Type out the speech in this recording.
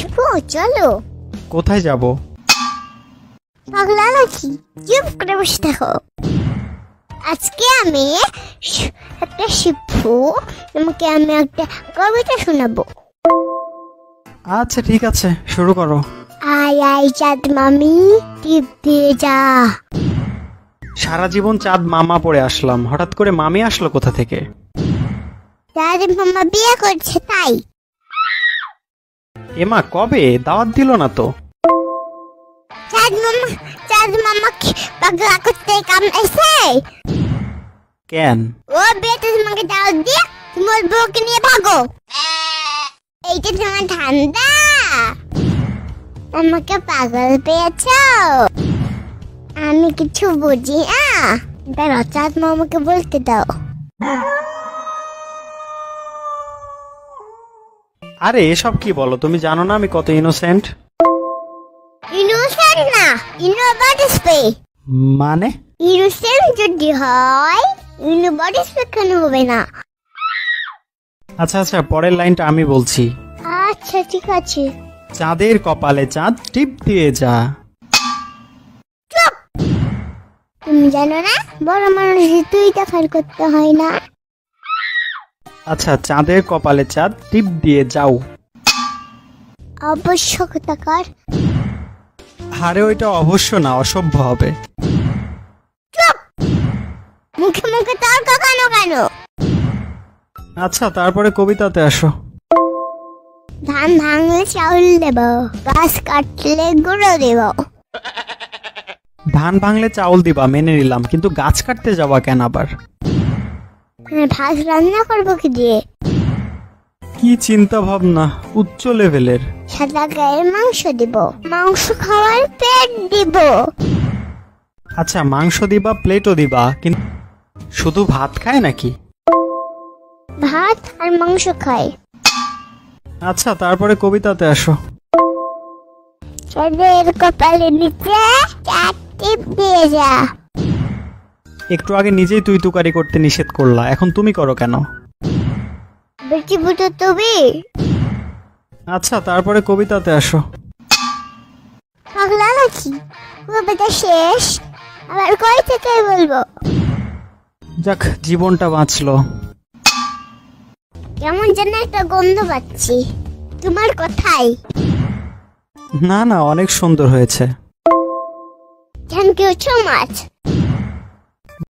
শিপু চলো। কোথায় যাব? পাগলা নাকি, চুপ করে বসে থাকো। আজকে আমি একটা শিপু, তোমাকে আমি একটা কবিতা শোনাবো। আচ্ছা ঠিক আছে, শুরু করো। আয় আয় চাঁদ মামি টিপ দিয়ে যা। সারা জীবন চাঁদ মামা পড়ে আসলাম, হঠাৎ করে মামি আসলো কোথা থেকে? চাঁদ মামা বিয়ে করছে তাই। এমা কবে? দাওয়াত দিল না তো। চাঁদ মামা পাগলা করতে কামড়াইছে। কেন? ও বেটা তোমাকে দাওয়াত দিয়ে তোমার বউকে নিয়ে ভাগো। এইটা তোমার ঠান্ডা, আমাকে পাগল পেয়েছো? আমি কিছু বুঝি না, দাঁড়াও চাঁদ মামাকে বলতে দাও। আরে এসব কি বলো, তুমি জানো না আমি কত ইনোসেন্ট। ইনোসেন্ট না, ইনোবাডিসপে। মানে? ইনোসেন্ট যদি হয় ইনোবাডিসপে কেন হবে না? আচ্ছা আচ্ছা, পরের লাইনটা আমি বলছি। আচ্ছা ঠিক আছে। চাঁদের কপালে চাঁদ টিপ দিয়ে যা। চুপ! তুমি জানো না বড় মানুষের তুই দেখার করতে হয় না। আচ্ছা, চাঁদের কপালে চাঁদ টিপ দিয়ে যাও। আবশ্যকতাকার। আরে ওইটা অবশ্য না, অসভ্য হবে। চুপ! মুখে মুখে তর্ক কেন কেন? আচ্ছা তারপরে কবিতাতে আসো। ধান ভাঙলে চাউল দেব, গাছ কাটলে গুঁড়ো দেব। ধান ভাঙলে চাউল দিবা মেনে নিলাম, কিন্তু গাছ কাটতে যাওয়া কেন আবার? ভাত রান্না করবো কি দিয়ে? কি চিন্তা ভাবনা, উচ্চ লেভেলের। সাদা গায়ের মাংস দিব, মাংস খাওয়ার পেট দিব। আচ্ছা মাংস দিবা, প্লেটও দিবা, কিন্তু শুধু ভাত খায় নাকি? ভাত আর মাংস খাই। আচ্ছা তারপরে কবিতাতে আসো। চাঁদের কপালে নিচে চাঁদ টিপ দিয়ে যা। একটু আগে নিজেই তুই তুকারি করতে নিষেধ করলা, এখন তুমি করো কেন? বেটি বুটো তুমি। আচ্ছা তারপরে কবিতাতে আসো। পাগলা নাকি, কবিতা শেষ, আবার কই থেকে বলবো? যাক জীবনটা বাঁচলো। কেমন যেন একটা গন্ধ পাচ্ছি, তোমার কথাই। না না, অনেক সুন্দর হয়েছে। Thank you so much.